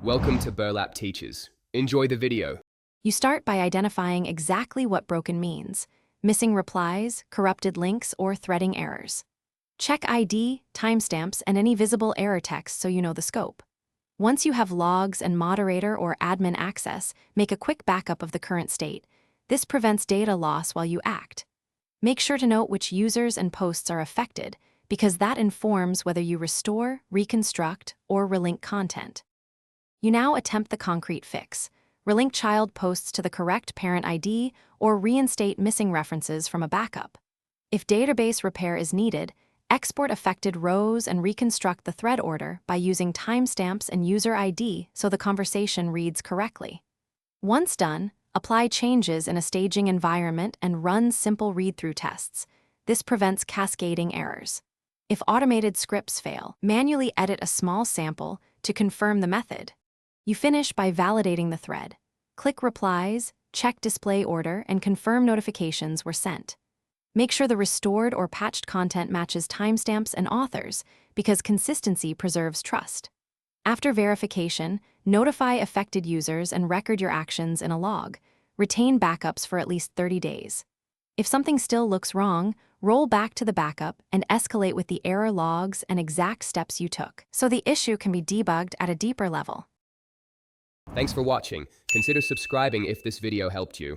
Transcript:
Welcome to Burlap Teachers. Enjoy the video. You start by identifying exactly what broken means: missing replies, corrupted links, or threading errors. Check ID, timestamps, and any visible error text so you know the scope. Once you have logs and moderator or admin access, make a quick backup of the current state. This prevents data loss while you act. Make sure to note which users and posts are affected, because that informs whether you restore, reconstruct, or relink content. You now attempt the concrete fix. Relink child posts to the correct parent ID or reinstate missing references from a backup. If database repair is needed, export affected rows and reconstruct the thread order by using timestamps and user ID so the conversation reads correctly. Once done, apply changes in a staging environment and run simple read-through tests. This prevents cascading errors. If automated scripts fail, manually edit a small sample to confirm the method. You finish by validating the thread. Click Replies, check display order, and confirm notifications were sent. Make sure the restored or patched content matches timestamps and authors, because consistency preserves trust. After verification, notify affected users and record your actions in a log. Retain backups for at least 30 days. If something still looks wrong, roll back to the backup and escalate with the error logs and exact steps you took, so the issue can be debugged at a deeper level. Thanks for watching. Consider subscribing if this video helped you.